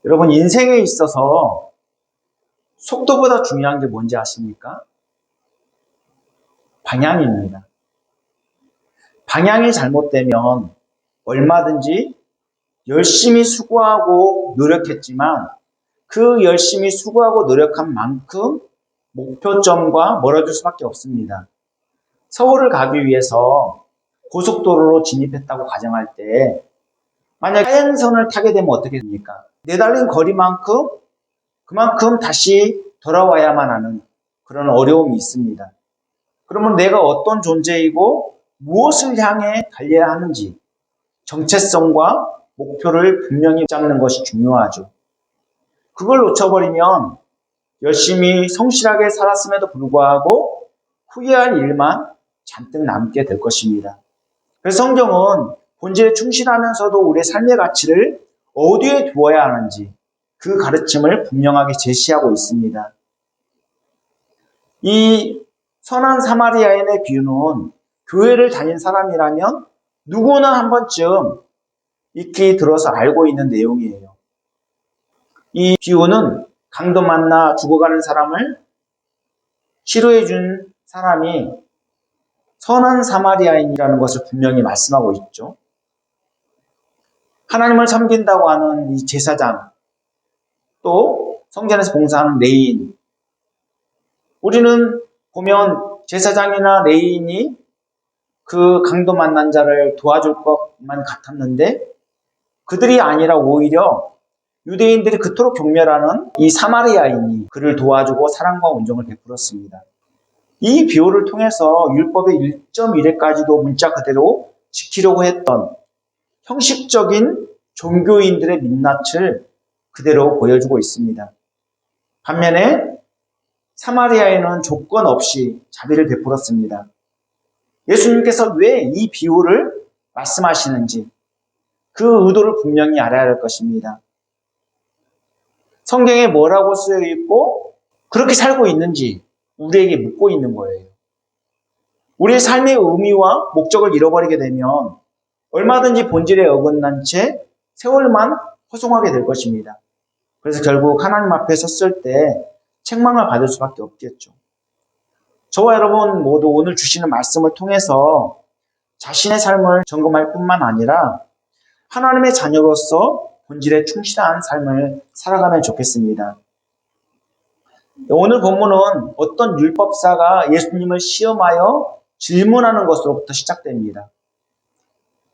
여러분, 인생에 있어서 속도보다 중요한 게 뭔지 아십니까? 방향입니다. 방향이 잘못되면 얼마든지 열심히 수고하고 노력했지만 그 열심히 수고하고 노력한 만큼 목표점과 멀어질 수밖에 없습니다. 서울을 가기 위해서 고속도로로 진입했다고 가정할 때 만약 하행선을 타게 되면 어떻게 됩니까? 내달린 거리만큼 그만큼 다시 돌아와야만 하는 그런 어려움이 있습니다. 그러면 내가 어떤 존재이고 무엇을 향해 달려야 하는지 정체성과 목표를 분명히 잡는 것이 중요하죠. 그걸 놓쳐버리면 열심히 성실하게 살았음에도 불구하고 후회할 일만 잔뜩 남게 될 것입니다. 그래서 성경은 본질에 충실하면서도 우리의 삶의 가치를 어디에 두어야 하는지 그 가르침을 분명하게 제시하고 있습니다. 이 선한 사마리아인의 비유는 교회를 다닌 사람이라면 누구나 한 번쯤 익히 들어서 알고 있는 내용이에요. 이 비유는 강도 만나 죽어가는 사람을 치료해 준 사람이 선한 사마리아인이라는 것을 분명히 말씀하고 있죠. 하나님을 섬긴다고 하는 이 제사장, 또 성전에서 봉사하는 레위인, 우리는 보면 제사장이나 레위인이 그 강도 만난 자를 도와줄 것만 같았는데 그들이 아니라 오히려 유대인들이 그토록 경멸하는 이 사마리아인이 그를 도와주고 사랑과 온정을 베풀었습니다. 이 비유를 통해서 율법의 1.1회까지도 문자 그대로 지키려고 했던 형식적인 종교인들의 민낯을 그대로 보여주고 있습니다. 반면에 사마리아인은 조건 없이 자비를 베풀었습니다. 예수님께서 왜 이 비유를 말씀하시는지 그 의도를 분명히 알아야 할 것입니다. 성경에 뭐라고 쓰여 있고 그렇게 살고 있는지 우리에게 묻고 있는 거예요. 우리의 삶의 의미와 목적을 잃어버리게 되면 얼마든지 본질에 어긋난 채 세월만 허송하게 될 것입니다. 그래서 결국 하나님 앞에 섰을 때 책망을 받을 수밖에 없겠죠. 저와 여러분 모두 오늘 주시는 말씀을 통해서 자신의 삶을 점검할 뿐만 아니라 하나님의 자녀로서 본질에 충실한 삶을 살아가면 좋겠습니다. 오늘 본문은 어떤 율법사가 예수님을 시험하여 질문하는 것으로부터 시작됩니다.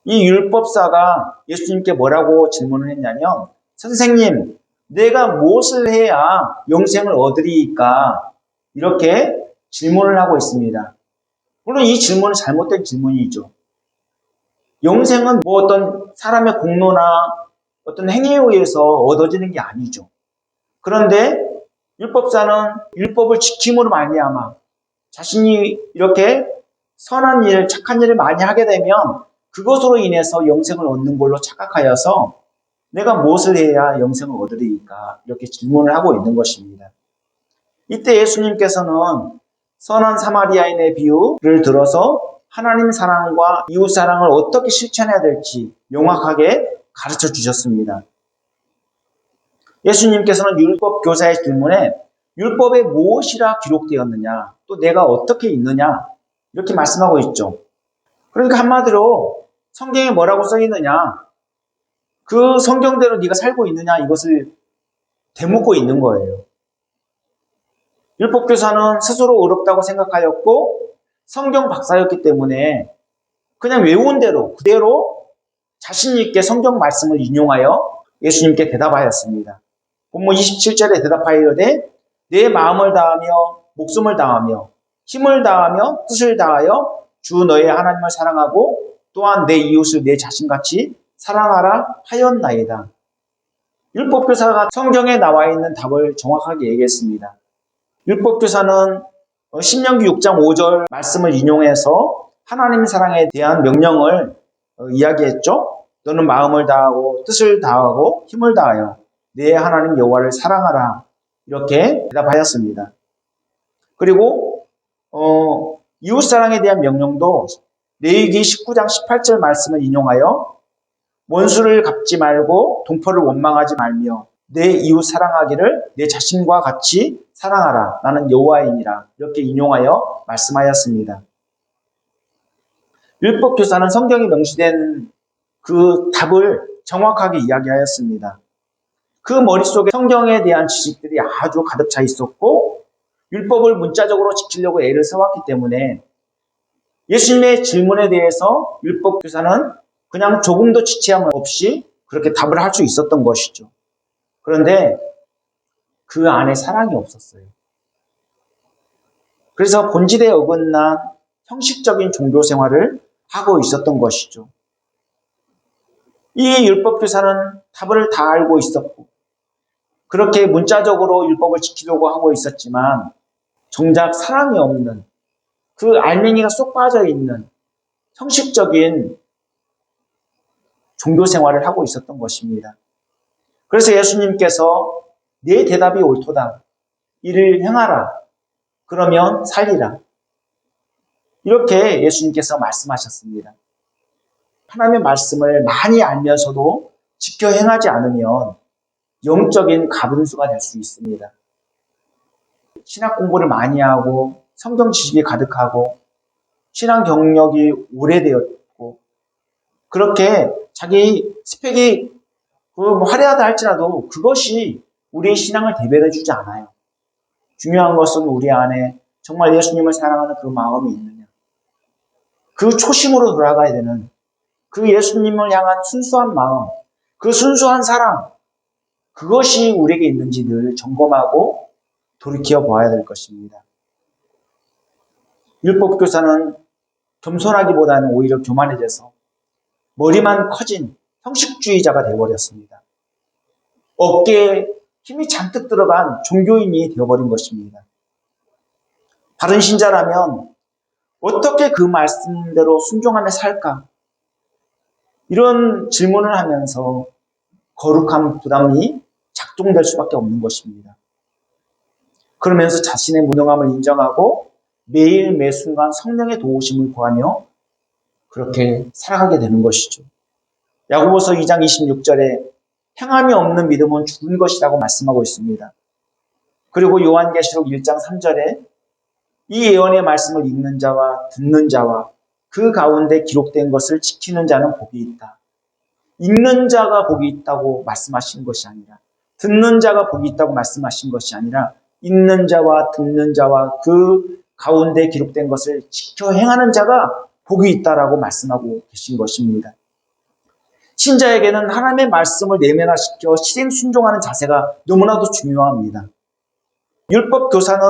이 율법사가 예수님께 뭐라고 질문을 했냐면, 선생님, 내가 무엇을 해야 영생을 얻으리이까? 이렇게 질문을 하고 있습니다. 물론 이 질문은 잘못된 질문이죠. 영생은 뭐 어떤 사람의 공로나 어떤 행위에 의해서 얻어지는 게 아니죠. 그런데 율법사는 율법을 지킴으로 말미암아 자신이 이렇게 선한 일, 착한 일을 많이 하게 되면 그것으로 인해서 영생을 얻는 걸로 착각하여서 내가 무엇을 해야 영생을 얻으리이까? 이렇게 질문을 하고 있는 것입니다. 이때 예수님께서는 선한 사마리아인의 비유를 들어서 하나님 사랑과 이웃 사랑을 어떻게 실천해야 될지 명확하게 가르쳐 주셨습니다. 예수님께서는 율법 교사의 질문에 율법에 무엇이라 기록되었느냐, 또 내가 어떻게 있느냐 이렇게 말씀하고 있죠. 그러니까 한마디로 성경에 뭐라고 써 있느냐, 그 성경대로 네가 살고 있느냐 이것을 되묻고 있는 거예요. 율법 교사는 스스로 어렵다고 생각하였고 성경 박사였기 때문에 그냥 외운 대로 그대로 자신 있게 성경 말씀을 인용하여 예수님께 대답하였습니다. 본문 27절에 대답하이르되 내 마음을 다하며 목숨을 다하며 힘을 다하며 뜻을 다하여 주 너의 하나님을 사랑하고 또한 내 이웃을 내 자신같이 사랑하라 하였나이다. 율법교사가 성경에 나와 있는 답을 정확하게 얘기했습니다. 율법교사는 신명기 6장 5절 말씀을 인용해서 하나님 사랑에 대한 명령을 이야기했죠. 너는 마음을 다하고 뜻을 다하고 힘을 다하여 내 하나님 여호와를 사랑하라 이렇게 대답하였습니다. 그리고 이웃사랑에 대한 명령도 레위기 19장 18절 말씀을 인용하여 원수를 갚지 말고 동포를 원망하지 말며 내 이웃 사랑하기를 내 자신과 같이 사랑하라. 나는 여호와이니라. 이렇게 인용하여 말씀하였습니다. 율법교사는 성경에 명시된 그 답을 정확하게 이야기하였습니다. 그 머릿속에 성경에 대한 지식들이 아주 가득 차 있었고 율법을 문자적으로 지키려고 애를 써왔기 때문에 예수님의 질문에 대해서 율법교사는 그냥 조금도 지체함 없이 그렇게 답을 할 수 있었던 것이죠. 그런데 그 안에 사랑이 없었어요. 그래서 본질에 어긋난 형식적인 종교 생활을 하고 있었던 것이죠. 이 율법교사는 답을 다 알고 있었고 그렇게 문자적으로 율법을 지키려고 하고 있었지만 정작 사랑이 없는 그 알맹이가 쏙 빠져있는 형식적인 종교 생활을 하고 있었던 것입니다. 그래서 예수님께서 내 대답이 옳도다. 이를 행하라. 그러면 살리라. 이렇게 예수님께서 말씀하셨습니다. 하나님의 말씀을 많이 알면서도 지켜 행하지 않으면 영적인 가분수가 될 수 있습니다. 신학 공부를 많이 하고 성경 지식이 가득하고 신앙 경력이 오래되었고 그렇게 자기 스펙이 화려하다 할지라도 그것이 우리의 신앙을 대변해 주지 않아요. 중요한 것은 우리 안에 정말 예수님을 사랑하는 그 마음이 있느냐. 그 초심으로 돌아가야 되는 그 예수님을 향한 순수한 마음, 그 순수한 사랑, 그것이 우리에게 있는지 늘 점검하고 돌이켜 보아야 될 것입니다. 율법교사는 겸손하기보다는 오히려 교만해져서 머리만 커진 형식주의자가 되어버렸습니다. 어깨에 힘이 잔뜩 들어간 종교인이 되어버린 것입니다. 바른 신자라면 어떻게 그 말씀대로 순종하며 살까? 이런 질문을 하면서 거룩한 부담이 작동될 수밖에 없는 것입니다. 그러면서 자신의 무능함을 인정하고 매일 매순간 성령의 도우심을 구하며 그렇게 살아가게 되는 것이죠. 야고보서 2장 26절에 행함이 없는 믿음은 죽은 것이라고 말씀하고 있습니다. 그리고 요한계시록 1장 3절에 이 예언의 말씀을 읽는 자와 듣는 자와 그 가운데 기록된 것을 지키는 자는 복이 있다. 읽는 자가 복이 있다고 말씀하신 것이 아니라 듣는 자가 복이 있다고 말씀하신 것이 아니라 읽는 자와 듣는 자와 그 가운데 기록된 것을 지켜 행하는 자가 복이 있다라고 말씀하고 계신 것입니다. 신자에게는 하나님의 말씀을 내면화시켜 실행 순종하는 자세가 너무나도 중요합니다. 율법 교사는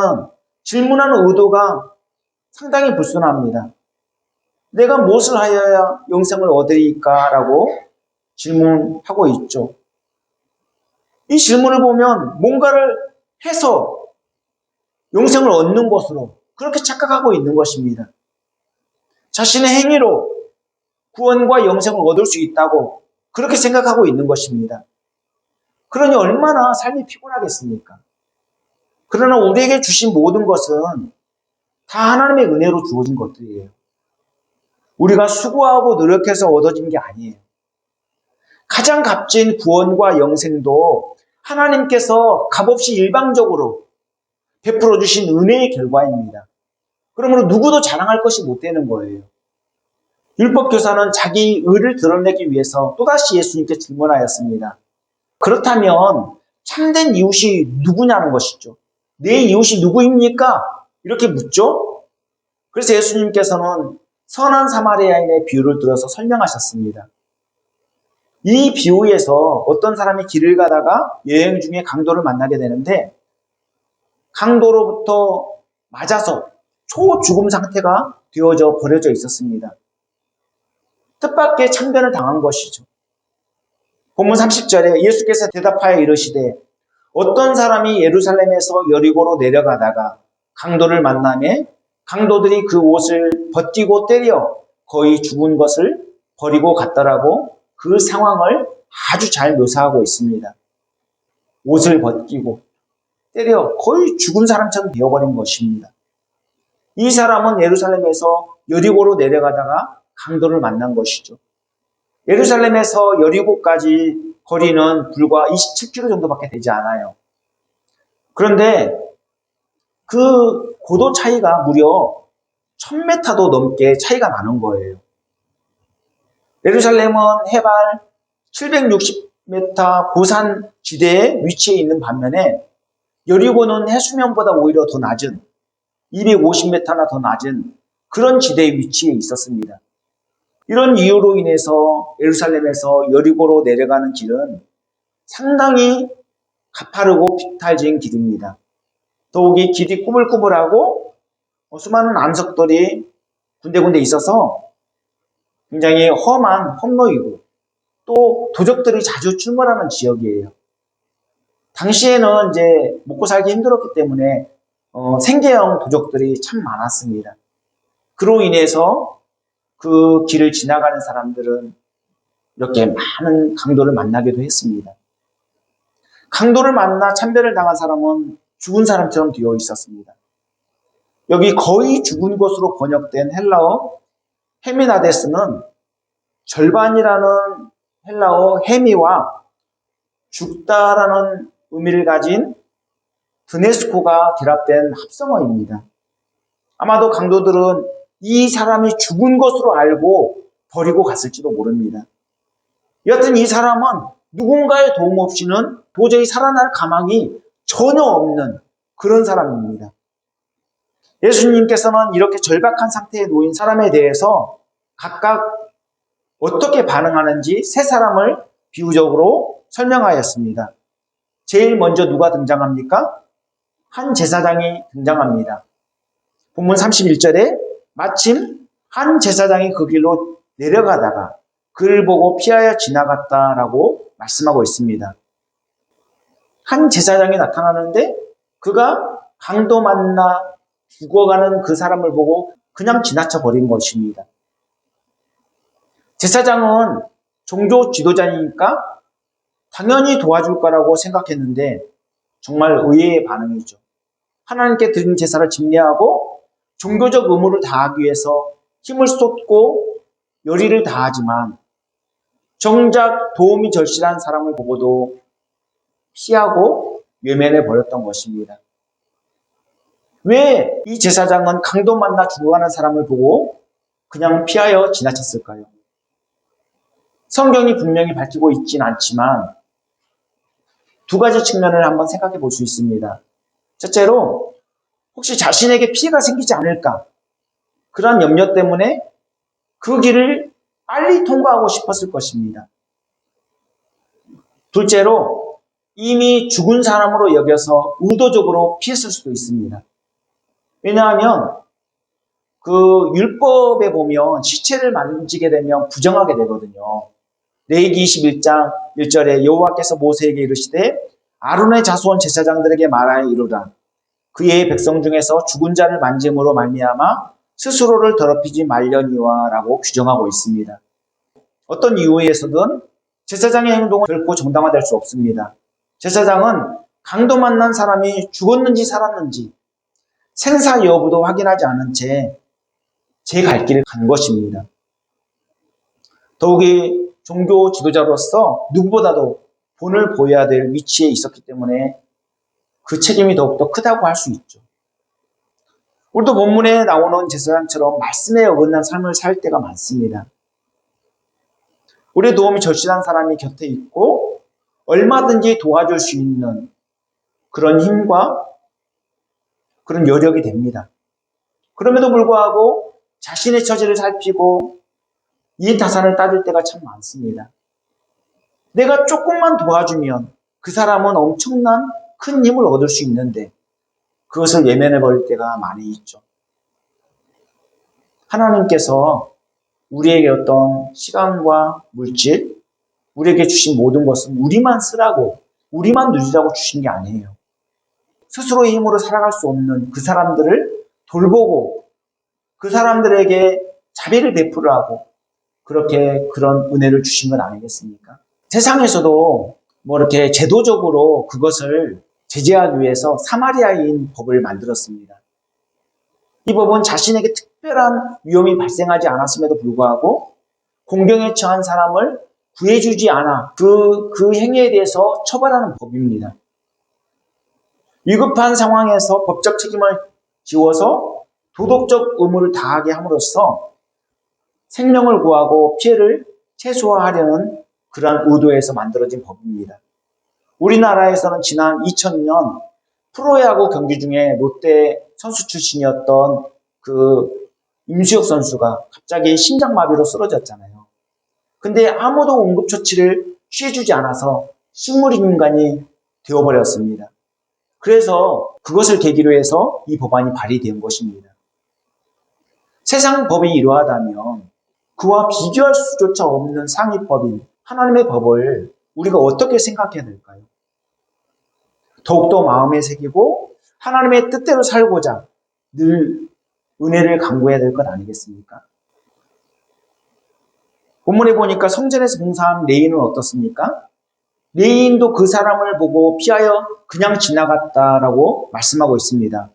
질문하는 의도가 상당히 불순합니다. 내가 무엇을 하여야 영생을 얻으리까? 라고 질문하고 있죠. 이 질문을 보면 뭔가를 해서 영생을 얻는 것으로 그렇게 착각하고 있는 것입니다. 자신의 행위로 구원과 영생을 얻을 수 있다고 그렇게 생각하고 있는 것입니다. 그러니 얼마나 삶이 피곤하겠습니까? 그러나 우리에게 주신 모든 것은 다 하나님의 은혜로 주어진 것들이에요. 우리가 수고하고 노력해서 얻어진 게 아니에요. 가장 값진 구원과 영생도 하나님께서 값없이 일방적으로 베풀어 주신 은혜의 결과입니다. 그러므로 누구도 자랑할 것이 못 되는 거예요. 율법교사는 자기 의를 드러내기 위해서 또다시 예수님께 질문하였습니다. 그렇다면 참된 이웃이 누구냐는 것이죠. 내 이웃이 누구입니까? 이렇게 묻죠. 그래서 예수님께서는 선한 사마리아인의 비유를 들어서 설명하셨습니다. 이 비유에서 어떤 사람이 길을 가다가 여행 중에 강도를 만나게 되는데 강도로부터 맞아서 초죽음 상태가 되어져 버려져 있었습니다. 뜻밖의 참변을 당한 것이죠. 본문 30절에 예수께서 대답하여 이르시되 어떤 사람이 예루살렘에서 여리고로 내려가다가 강도를 만나매 강도들이 그 옷을 벗기고 때려 거의 죽은 것을 버리고 갔더라고 그 상황을 아주 잘 묘사하고 있습니다. 옷을 벗기고 때려 거의 죽은 사람처럼 되어버린 것입니다. 이 사람은 예루살렘에서 여리고로 내려가다가 강도를 만난 것이죠. 예루살렘에서 여리고까지 거리는 불과 27km 정도밖에 되지 않아요. 그런데 그 고도 차이가 무려 1000m도 넘게 차이가 나는 거예요. 예루살렘은 해발 760m 고산 지대에 위치해 있는 반면에 여리고는 해수면보다 오히려 더 낮은 250m나 더 낮은 그런 지대에 위치해 있었습니다. 이런 이유로 인해서 예루살렘에서 여리고로 내려가는 길은 상당히 가파르고 비탈진 길입니다. 더욱이 길이 꾸물꾸물하고 수많은 암석들이 군데군데 있어서 굉장히 험한 험로이고 또 도적들이 자주 출몰하는 지역이에요. 당시에는 이제 먹고 살기 힘들었기 때문에 생계형 도적들이 참 많았습니다. 그로 인해서 그 길을 지나가는 사람들은 이렇게 많은 강도를 만나기도 했습니다. 강도를 만나 참배를 당한 사람은 죽은 사람처럼 되어 있었습니다. 여기 거의 죽은 것으로 번역된 헬라어 헤미나데스는 절반이라는 헬라어 헤미와 죽다라는 의미를 가진 드네스코가 결합된 합성어입니다. 아마도 강도들은 이 사람이 죽은 것으로 알고 버리고 갔을지도 모릅니다. 여하튼 이 사람은 누군가의 도움 없이는 도저히 살아날 가망이 전혀 없는 그런 사람입니다. 예수님께서는 이렇게 절박한 상태에 놓인 사람에 대해서 각각 어떻게 반응하는지 세 사람을 비유적으로 설명하였습니다. 제일 먼저 누가 등장합니까? 한 제사장이 등장합니다. 본문 31절에 마침 한 제사장이 그 길로 내려가다가 그를 보고 피하여 지나갔다라고 말씀하고 있습니다. 한 제사장이 나타나는데 그가 강도 만나 죽어가는 그 사람을 보고 그냥 지나쳐 버린 것입니다. 제사장은 종교 지도자니까 당연히 도와줄 거라고 생각했는데 정말 의외의 반응이죠. 하나님께 드린 제사를 집례하고 종교적 의무를 다하기 위해서 힘을 쏟고 열의를 다하지만 정작 도움이 절실한 사람을 보고도 피하고 외면해 버렸던 것입니다. 왜 이 제사장은 강도 만나 죽어가는 사람을 보고 그냥 피하여 지나쳤을까요? 성경이 분명히 밝히고 있진 않지만 두 가지 측면을 한번 생각해 볼 수 있습니다. 첫째로 혹시 자신에게 피해가 생기지 않을까? 그런 염려 때문에 그 길을 빨리 통과하고 싶었을 것입니다. 둘째로 이미 죽은 사람으로 여겨서 의도적으로 피했을 수도 있습니다. 왜냐하면 그 율법에 보면 시체를 만지게 되면 부정하게 되거든요. 레위기 21장 1절에 여호와께서 모세에게 이르시되 아론의 자손 제사장들에게 말하여 이르라. 그의 백성 중에서 죽은 자를 만짐으로 말미암아 스스로를 더럽히지 말려니와 라고 규정하고 있습니다. 어떤 이유에서든 제사장의 행동은 결코 정당화될 수 없습니다. 제사장은 강도 만난 사람이 죽었는지 살았는지 생사 여부도 확인하지 않은 채 제 갈 길을 간 것입니다. 더욱이 종교 지도자로서 누구보다도 본을 보여야 될 위치에 있었기 때문에 그 책임이 더욱더 크다고 할 수 있죠. 우리도 본문에 나오는 제사장처럼 말씀에 어긋난 삶을 살 때가 많습니다. 우리의 도움이 절실한 사람이 곁에 있고 얼마든지 도와줄 수 있는 그런 힘과 그런 여력이 됩니다. 그럼에도 불구하고 자신의 처지를 살피고 이익타산을 따질 때가 참 많습니다. 내가 조금만 도와주면 그 사람은 엄청난 큰 힘을 얻을 수 있는데 그것을 외면해 버릴 때가 많이 있죠. 하나님께서 우리에게 어떤 시간과 물질, 우리에게 주신 모든 것은 우리만 쓰라고, 우리만 누리라고 주신 게 아니에요. 스스로의 힘으로 살아갈 수 없는 그 사람들을 돌보고 그 사람들에게 자비를 베풀으라고 그렇게 그런 은혜를 주신 건 아니겠습니까? 세상에서도 뭐 이렇게 제도적으로 그것을 제재하기 위해서 사마리아인 법을 만들었습니다. 이 법은 자신에게 특별한 위험이 발생하지 않았음에도 불구하고 공경에 처한 사람을 구해주지 않아 그 행위에 대해서 처벌하는 법입니다. 위급한 상황에서 법적 책임을 지워서 도덕적 의무를 다하게 함으로써 생명을 구하고 피해를 최소화하려는 그러한 의도에서 만들어진 법입니다. 우리나라에서는 지난 2000년 프로야구 경기 중에 롯데 선수 출신이었던 그 임수혁 선수가 갑자기 심장마비로 쓰러졌잖아요. 근데 아무도 응급처치를 취해주지 않아서 식물인간이 되어버렸습니다. 그래서 그것을 계기로 해서 이 법안이 발의된 것입니다. 세상 법이 이러하다면 그와 비교할 수조차 없는 상위법인 하나님의 법을 우리가 어떻게 생각해야 될까요? 더욱더 마음에 새기고 하나님의 뜻대로 살고자 늘 은혜를 간구해야 될 것 아니겠습니까? 본문에 보니까 성전에서 봉사한 레위인은 어떻습니까? 레위인도 그 사람을 보고 피하여 그냥 지나갔다라고 말씀하고 있습니다.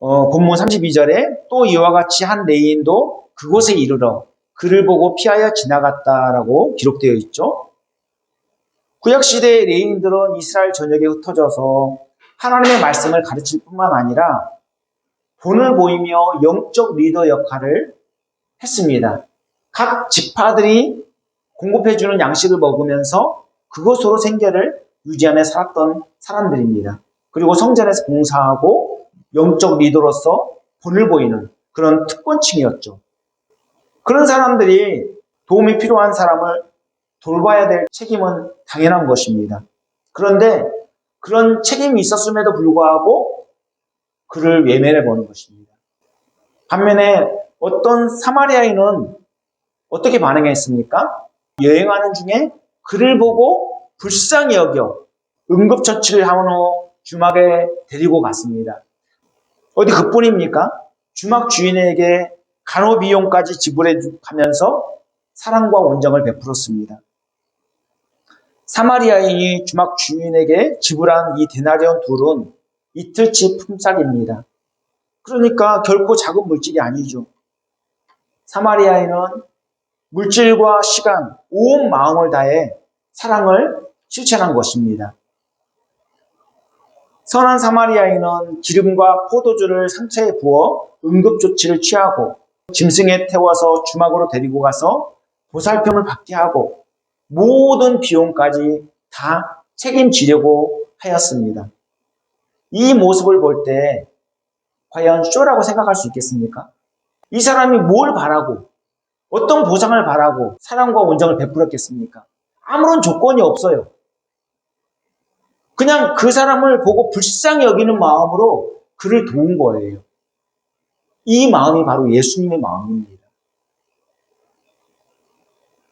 본문 32절에 또 이와 같이 한 레위인도 그곳에 이르러 그를 보고 피하여 지나갔다라고 기록되어 있죠. 구약시대의 레위인들은 이스라엘 전역에 흩어져서 하나님의 말씀을 가르칠 뿐만 아니라 본을 보이며 영적 리더 역할을 했습니다. 각 지파들이 공급해주는 양식을 먹으면서 그것으로 생계를 유지하며 살았던 사람들입니다. 그리고 성전에서 봉사하고 영적 리더로서 본을 보이는 그런 특권층이었죠. 그런 사람들이 도움이 필요한 사람을 돌봐야 될 책임은 당연한 것입니다. 그런데 그런 책임이 있었음에도 불구하고 그를 외면해 보는 것입니다. 반면에 어떤 사마리아인은 어떻게 반응했습니까? 여행하는 중에 그를 보고 불쌍히 여겨 응급처치를 한 후 주막에 데리고 갔습니다. 어디 그뿐입니까? 주막 주인에게 간호비용까지 지불해 가면서 사랑과 온정을 베풀었습니다. 사마리아인이 주막 주인에게 지불한 이 데나리온 둘은 이틀치 품삯입니다. 그러니까 결코 작은 물질이 아니죠. 사마리아인은 물질과 시간, 온 마음을 다해 사랑을 실천한 것입니다. 선한 사마리아인은 기름과 포도주를 상처에 부어 응급조치를 취하고 짐승에 태워서 주막으로 데리고 가서 보살핌을 받게 하고 모든 비용까지 다 책임지려고 하였습니다. 이 모습을 볼 때 과연 쇼라고 생각할 수 있겠습니까? 이 사람이 뭘 바라고 어떤 보상을 바라고 사랑과 온정을 베풀었겠습니까? 아무런 조건이 없어요. 그냥 그 사람을 보고 불쌍히 여기는 마음으로 그를 도운 거예요. 이 마음이 바로 예수님의 마음입니다.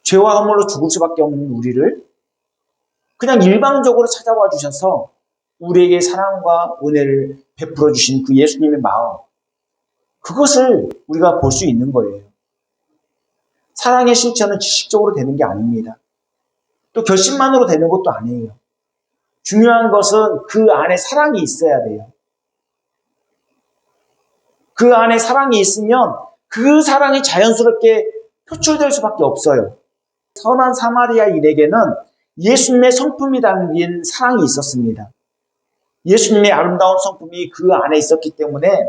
죄와 허물로 죽을 수밖에 없는 우리를 그냥 일방적으로 찾아와 주셔서 우리에게 사랑과 은혜를 베풀어 주신 그 예수님의 마음, 그것을 우리가 볼 수 있는 거예요. 사랑의 실천은 지식적으로 되는 게 아닙니다. 또 결심만으로 되는 것도 아니에요. 중요한 것은 그 안에 사랑이 있어야 돼요. 그 안에 사랑이 있으면 그 사랑이 자연스럽게 표출될 수밖에 없어요. 선한 사마리아인에게는 예수님의 성품이 담긴 사랑이 있었습니다. 예수님의 아름다운 성품이 그 안에 있었기 때문에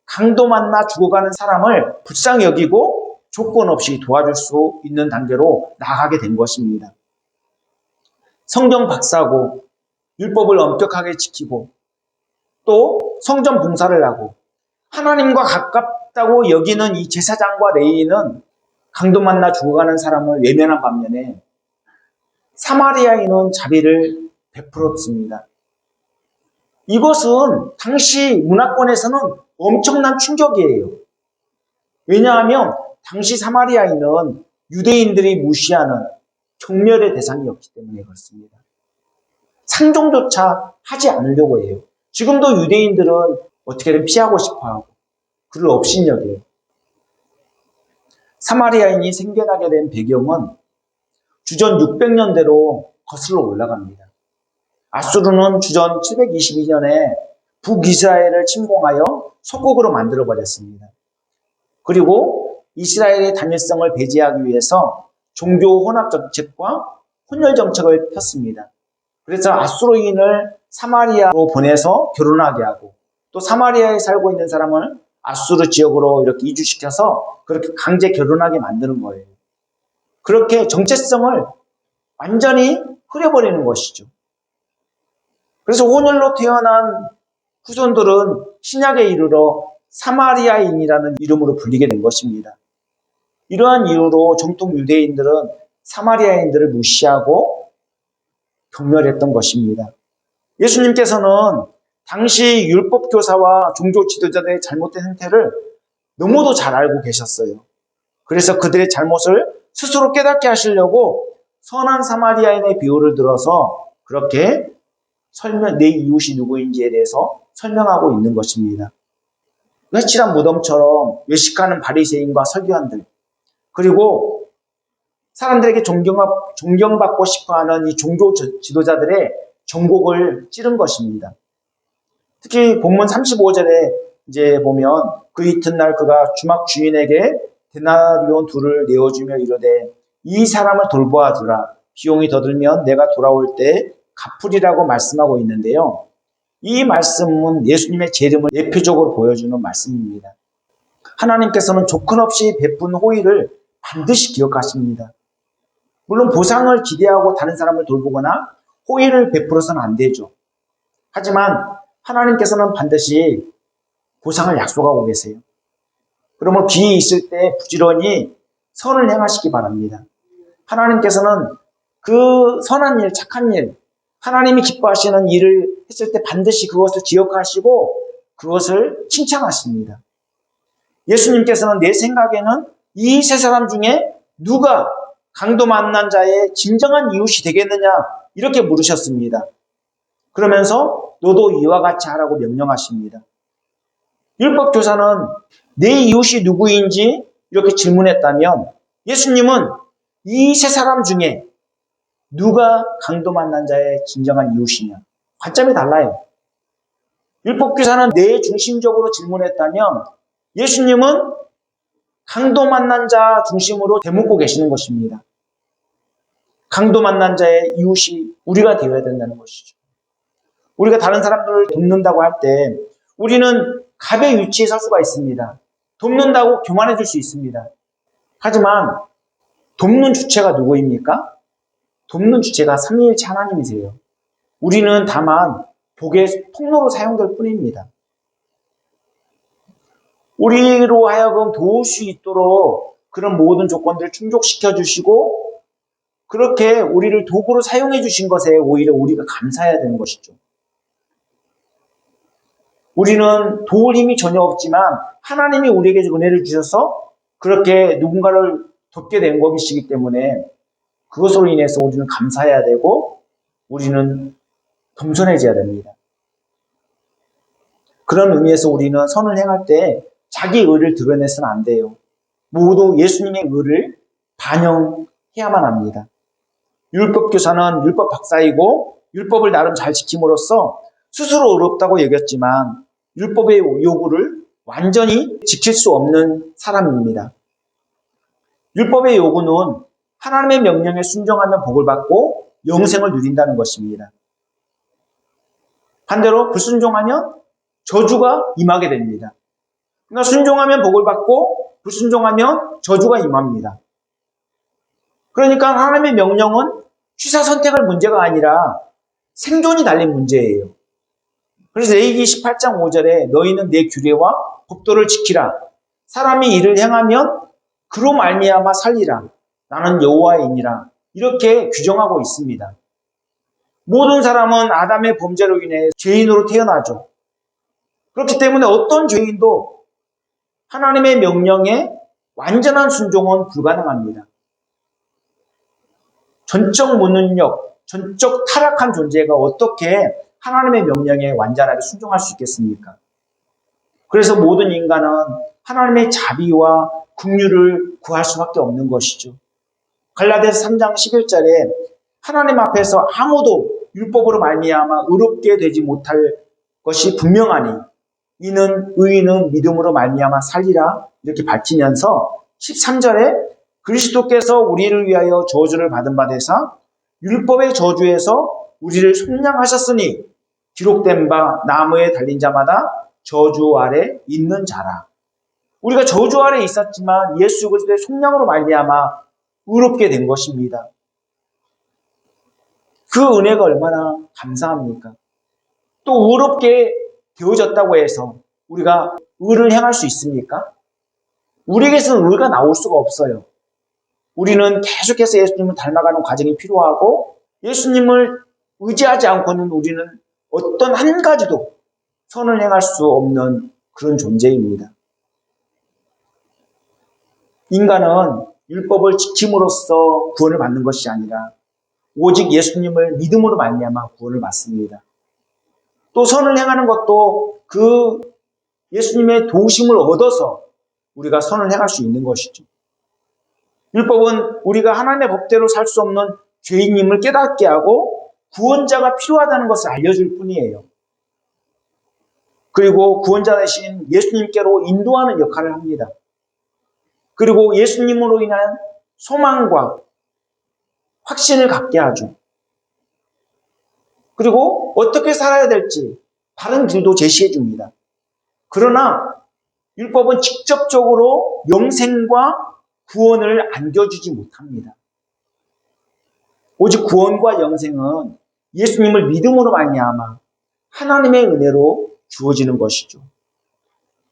강도 만나 죽어가는 사람을 불쌍히 여기고 조건 없이 도와줄 수 있는 단계로 나아가게 된 것입니다. 성경 박사고 율법을 엄격하게 지키고 또 성전 봉사를 하고 하나님과 가깝다고 여기는 이 제사장과 레위인은 강도 만나 죽어가는 사람을 외면한 반면에 사마리아인은 자비를 베풀었습니다. 이것은 당시 문화권에서는 엄청난 충격이에요. 왜냐하면 당시 사마리아인은 유대인들이 무시하는 경멸의 대상이었기 때문에 그렇습니다. 상종조차 하지 않으려고 해요. 지금도 유대인들은 어떻게든 피하고 싶어하고 그를 업신여겨요. 사마리아인이 생겨나게 된 배경은 주전 600년대로 거슬러 올라갑니다. 아수르는 주전 722년에 북이스라엘을 침공하여 속국으로 만들어버렸습니다. 그리고 이스라엘의 단일성을 배제하기 위해서 종교 혼합 정책과 혼혈 정책을 폈습니다. 그래서 아수르인을 사마리아로 보내서 결혼하게 하고 또 사마리아에 살고 있는 사람을 아수르 지역으로 이렇게 이주시켜서 그렇게 강제 결혼하게 만드는 거예요. 그렇게 정체성을 완전히 흐려버리는 것이죠. 그래서 혼혈로 태어난 후손들은 신약에 이르러 사마리아인이라는 이름으로 불리게 된 것입니다. 이러한 이유로 정통 유대인들은 사마리아인들을 무시하고 경멸했던 것입니다. 예수님께서는 당시 율법 교사와 종교 지도자들의 잘못된 행태를 너무도 잘 알고 계셨어요. 그래서 그들의 잘못을 스스로 깨닫게 하시려고 선한 사마리아인의 비유를 들어서 그렇게 내 이웃이 누구인지에 대해서 설명하고 있는 것입니다. 회칠한 무덤처럼 외식하는 바리새인과 서기관들, 그리고 사람들에게 존경받고 싶어하는 이 종교 지도자들의 정곡을 찌른 것입니다. 특히 본문 35절에 이제 보면 그 이튿날 그가 주막 주인에게 데나리온 둘을 내어주며 이르되 이 사람을 돌보아 두라. 비용이 더 들면 내가 돌아올 때 갚으리라고 말씀하고 있는데요. 이 말씀은 예수님의 재림을 예표적으로 보여주는 말씀입니다. 하나님께서는 조건 없이 베푼 호의를 반드시 기억하십니다. 물론 보상을 기대하고 다른 사람을 돌보거나 호의를 베풀어서는 안 되죠. 하지만 하나님께서는 반드시 보상을 약속하고 계세요. 그러므로 기회 있을 때 부지런히 선을 행하시기 바랍니다. 하나님께서는 그 선한 일, 착한 일, 하나님이 기뻐하시는 일을 했을 때 반드시 그것을 기억하시고 그것을 칭찬하십니다. 예수님께서는 내 생각에는 이 세 사람 중에 누가 강도 만난 자의 진정한 이웃이 되겠느냐 이렇게 물으셨습니다. 그러면서 너도 이와 같이 하라고 명령하십니다. 율법교사는 내 이웃이 누구인지 이렇게 질문했다면 예수님은 이 세 사람 중에 누가 강도 만난 자의 진정한 이웃이냐? 관점이 달라요. 율법교사는 내 중심적으로 질문했다면 예수님은 강도 만난 자 중심으로 되묻고 계시는 것입니다. 강도 만난 자의 이웃이 우리가 되어야 된다는 것이죠. 우리가 다른 사람들을 돕는다고 할 때 우리는 갑의 위치에 설 수가 있습니다. 돕는다고 교만해 줄 수 있습니다. 하지만 돕는 주체가 누구입니까? 돕는 주체가 삼위일체 하나님이세요. 우리는 다만 복의 통로로 사용될 뿐입니다. 우리로 하여금 도울 수 있도록 그런 모든 조건들을 충족시켜 주시고 그렇게 우리를 도구로 사용해 주신 것에 오히려 우리가 감사해야 되는 것이죠. 우리는 도울 힘이 전혀 없지만 하나님이 우리에게 은혜를 주셔서 그렇게 누군가를 돕게 된 것이기 때문에 그것으로 인해서 우리는 감사해야 되고 우리는 겸손해져야 됩니다. 그런 의미에서 우리는 선을 행할 때 자기 의를 드러내서는 안 돼요. 모두 예수님의 의를 반영해야만 합니다. 율법교사는 율법 박사이고 율법을 나름 잘 지킴으로써 스스로 의롭다고 여겼지만 율법의 요구를 완전히 지킬 수 없는 사람입니다. 율법의 요구는 하나님의 명령에 순종하면 복을 받고 영생을 누린다는 것입니다. 반대로 불순종하면 저주가 임하게 됩니다. 그러니까 순종하면 복을 받고 불순종하면 저주가 임합니다. 그러니까 하나님의 명령은 취사 선택할 문제가 아니라 생존이 달린 문제예요. 그래서 레위기 18장 5절에 너희는 내 규례와 법도를 지키라. 사람이 이를 행하면 그로 말미암아 살리라. 나는 여호와이니라. 이렇게 규정하고 있습니다. 모든 사람은 아담의 범죄로 인해 죄인으로 태어나죠. 그렇기 때문에 어떤 죄인도 하나님의 명령에 완전한 순종은 불가능합니다. 전적 무능력, 전적 타락한 존재가 어떻게 하나님의 명령에 완전하게 순종할 수 있겠습니까? 그래서 모든 인간은 하나님의 자비와 긍휼을 구할 수밖에 없는 것이죠. 갈라디아서 3장 11절에 하나님 앞에서 아무도 율법으로 말미암아 의롭게 되지 못할 것이 분명하니 이는 의인은 믿음으로 말미암아 살리라 이렇게 밝히면서 13절에 그리스도께서 우리를 위하여 저주를 받은 바 되사 율법의 저주에서 우리를 속량하셨으니 기록된 바 나무에 달린 자마다 저주 아래 있는 자라. 우리가 저주 아래 있었지만 예수 그리스도의 속량으로 말미암아 의롭게 된 것입니다. 그 은혜가 얼마나 감사합니까? 또 의롭게 되어졌다고 해서 우리가 의를 행할 수 있습니까? 우리에게서는 의가 나올 수가 없어요. 우리는 계속해서 예수님을 닮아가는 과정이 필요하고 예수님을 의지하지 않고는 우리는 어떤 한 가지도 선을 행할 수 없는 그런 존재입니다. 인간은 율법을 지킴으로써 구원을 받는 것이 아니라 오직 예수님을 믿음으로 말미암아 구원을 받습니다. 또 선을 행하는 것도 그 예수님의 도우심을 얻어서 우리가 선을 행할 수 있는 것이죠. 율법은 우리가 하나님의 법대로 살 수 없는 죄인임을 깨닫게 하고 구원자가 필요하다는 것을 알려줄 뿐이에요. 그리고 구원자 대신 예수님께로 인도하는 역할을 합니다. 그리고 예수님으로 인한 소망과 확신을 갖게 하죠. 그리고 어떻게 살아야 될지 바른 길도 제시해 줍니다. 그러나 율법은 직접적으로 영생과 구원을 안겨주지 못합니다. 오직 구원과 영생은 예수님을 믿음으로 말미암아 하나님의 은혜로 주어지는 것이죠.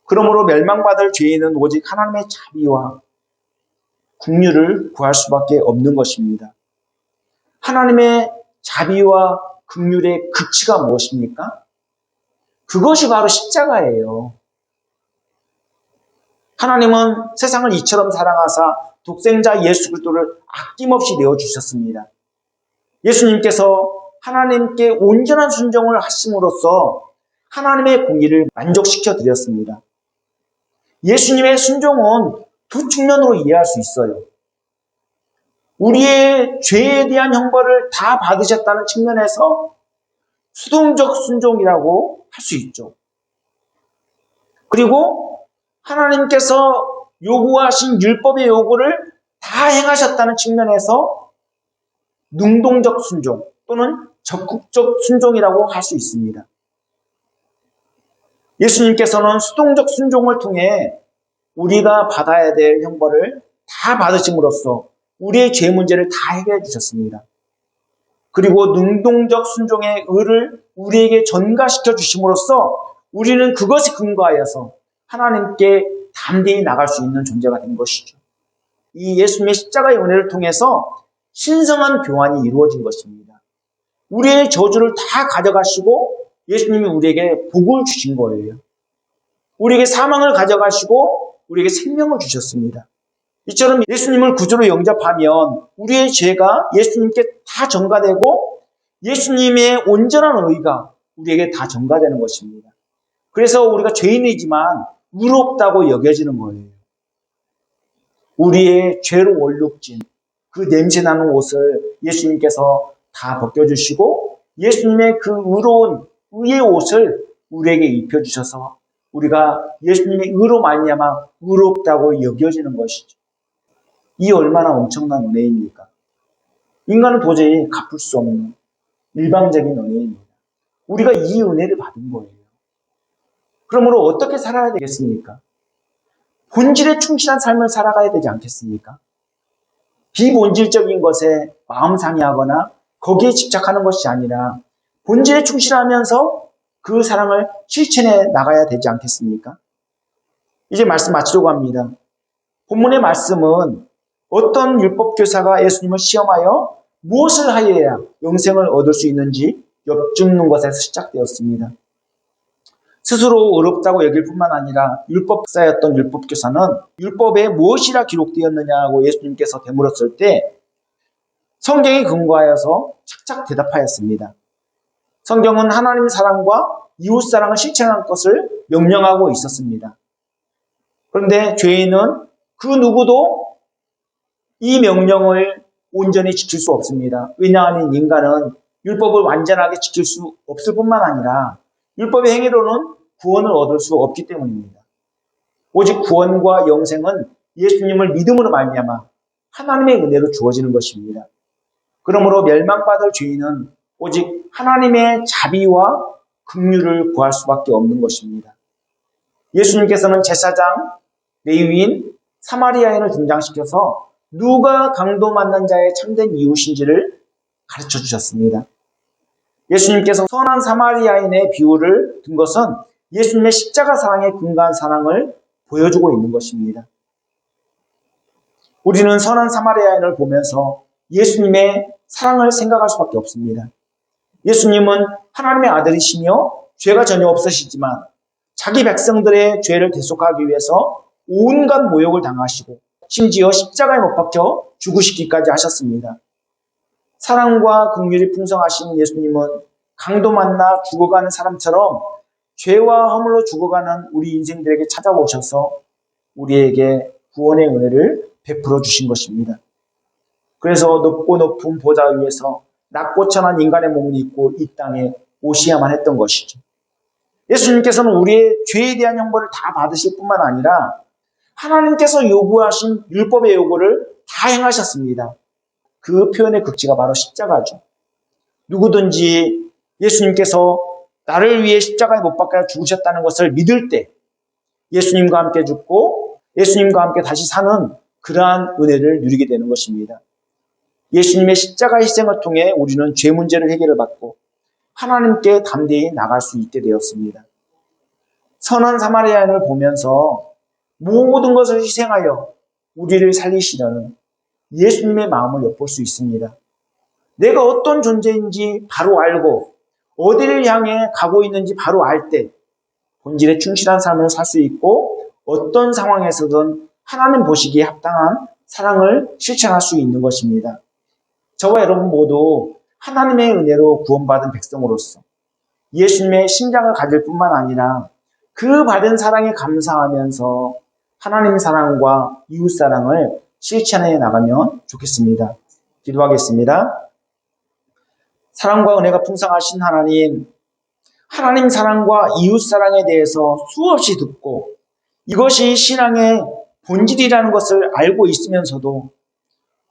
그러므로 멸망받을 죄인은 오직 하나님의 자비와 긍휼을 구할 수밖에 없는 것입니다. 하나님의 자비와 긍휼의 극치가 무엇입니까? 그것이 바로 십자가예요. 하나님은 세상을 이처럼 사랑하사 독생자 예수 그리스도를 아낌없이 내어주셨습니다. 예수님께서 하나님께 온전한 순종을 하심으로써 하나님의 공의를 만족시켜 드렸습니다. 예수님의 순종은 두 측면으로 이해할 수 있어요. 우리의 죄에 대한 형벌을 다 받으셨다는 측면에서 수동적 순종이라고 할 수 있죠. 그리고 하나님께서 요구하신 율법의 요구를 다 행하셨다는 측면에서 능동적 순종 또는 적극적 순종이라고 할 수 있습니다. 예수님께서는 수동적 순종을 통해 우리가 받아야 될 형벌을 다 받으심으로써 우리의 죄 문제를 다 해결해 주셨습니다. 그리고 능동적 순종의 의를 우리에게 전가시켜 주심으로써 우리는 그것에 근거하여서 하나님께 담대히 나갈 수 있는 존재가 된 것이죠. 이 예수님의 십자가의 은혜를 통해서 신성한 교환이 이루어진 것입니다. 우리의 저주를 다 가져가시고 예수님이 우리에게 복을 주신 거예요. 우리에게 사망을 가져가시고 우리에게 생명을 주셨습니다. 이처럼 예수님을 구주로 영접하면 우리의 죄가 예수님께 다 전가되고 예수님의 온전한 의가 우리에게 다 전가되는 것입니다. 그래서 우리가 죄인이지만 의롭다고 여겨지는 거예요. 우리의 죄로 얼룩진 그 냄새나는 옷을 예수님께서 다 벗겨주시고 예수님의 그 의로운 의의 옷을 우리에게 입혀주셔서 우리가 예수님의 의로 말미암아 의롭다고 여겨지는 것이죠. 이 얼마나 엄청난 은혜입니까? 인간은 도저히 갚을 수 없는 일방적인 은혜입니다. 우리가 이 은혜를 받은 거예요. 그러므로 어떻게 살아야 되겠습니까? 본질에 충실한 삶을 살아가야 되지 않겠습니까? 비본질적인 것에 마음 상해하거나 거기에 집착하는 것이 아니라 본질에 충실하면서 그 사랑을 실천해 나가야 되지 않겠습니까? 이제 말씀 마치려고 합니다. 본문의 말씀은 어떤 율법교사가 예수님을 시험하여 무엇을 하여야 영생을 얻을 수 있는지 엿줍는 것에서 시작되었습니다. 스스로 의롭다고 여길 뿐만 아니라 율법사였던 율법교사는 율법에 무엇이라 기록되었느냐고 예수님께서 되물었을 때 성경에 근거하여서 착착 대답하였습니다. 성경은 하나님 사랑과 이웃 사랑을 실천하는 것을 명령하고 있었습니다. 그런데 죄인은 그 누구도 이 명령을 온전히 지킬 수 없습니다. 왜냐하면 인간은 율법을 완전하게 지킬 수 없을 뿐만 아니라 율법의 행위로는 구원을 얻을 수 없기 때문입니다. 오직 구원과 영생은 예수님을 믿음으로 말미암아 하나님의 은혜로 주어지는 것입니다. 그러므로 멸망받을 죄인은 오직 하나님의 자비와 긍휼을 구할 수밖에 없는 것입니다. 예수님께서는 제사장, 레위인, 사마리아인을 등장시켜서 누가 강도 만난 자의 참된 이웃인지를 가르쳐 주셨습니다. 예수님께서 선한 사마리아인의 비유를 든 것은 예수님의 십자가 사랑의 근거한 사랑을 보여주고 있는 것입니다. 우리는 선한 사마리아인을 보면서 예수님의 사랑을 생각할 수밖에 없습니다. 예수님은 하나님의 아들이시며 죄가 전혀 없으시지만 자기 백성들의 죄를 대속하기 위해서 온갖 모욕을 당하시고 심지어 십자가에 못 박혀 죽으시기까지 하셨습니다. 사랑과 긍휼이 풍성하신 예수님은 강도 만나 죽어가는 사람처럼 죄와 허물로 죽어가는 우리 인생들에게 찾아오셔서 우리에게 구원의 은혜를 베풀어 주신 것입니다. 그래서 높고 높은 보좌 위에서 낮고 천한 인간의 몸을 입고 이 땅에 오셔야만 했던 것이죠. 예수님께서는 우리의 죄에 대한 형벌을 다 받으실 뿐만 아니라 하나님께서 요구하신 율법의 요구를 다 행하셨습니다. 그 표현의 극치가 바로 십자가죠. 누구든지 예수님께서 나를 위해 십자가에 못 박혀 죽으셨다는 것을 믿을 때 예수님과 함께 죽고 예수님과 함께 다시 사는 그러한 은혜를 누리게 되는 것입니다. 예수님의 십자가 희생을 통해 우리는 죄 문제를 해결을 받고 하나님께 담대히 나갈 수 있게 되었습니다. 선한 사마리아인을 보면서 모든 것을 희생하여 우리를 살리시려는 예수님의 마음을 엿볼 수 있습니다. 내가 어떤 존재인지 바로 알고 어디를 향해 가고 있는지 바로 알 때 본질에 충실한 삶을 살 수 있고 어떤 상황에서든 하나님 보시기에 합당한 사랑을 실천할 수 있는 것입니다. 저와 여러분 모두 하나님의 은혜로 구원받은 백성으로서 예수님의 심장을 가질 뿐만 아니라 그 받은 사랑에 감사하면서 하나님 사랑과 이웃 사랑을 실천해 나가면 좋겠습니다. 기도하겠습니다. 사랑과 은혜가 풍성하신 하나님, 하나님 사랑과 이웃 사랑에 대해서 수없이 듣고 이것이 신앙의 본질이라는 것을 알고 있으면서도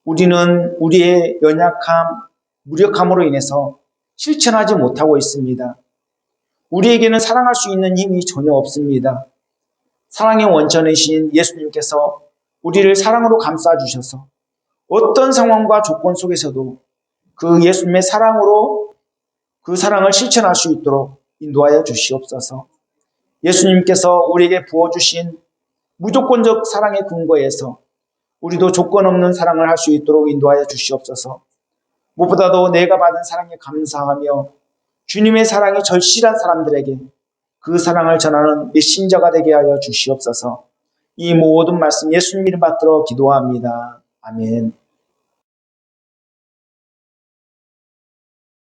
우리는 우리의 연약함, 무력함으로 인해서 실천하지 못하고 있습니다. 우리에게는 사랑할 수 있는 힘이 전혀 없습니다. 사랑의 원천이신 예수님께서 우리를 사랑으로 감싸주셔서 어떤 상황과 조건 속에서도 그 예수님의 사랑으로 그 사랑을 실천할 수 있도록 인도하여 주시옵소서. 예수님께서 우리에게 부어주신 무조건적 사랑의 근거에서 우리도 조건 없는 사랑을 할 수 있도록 인도하여 주시옵소서. 무엇보다도 내가 받은 사랑에 감사하며 주님의 사랑이 절실한 사람들에게 그 사랑을 전하는 메신저가 되게 하여 주시옵소서. 이 모든 말씀 예수님 이름 받들어 기도합니다. 아멘.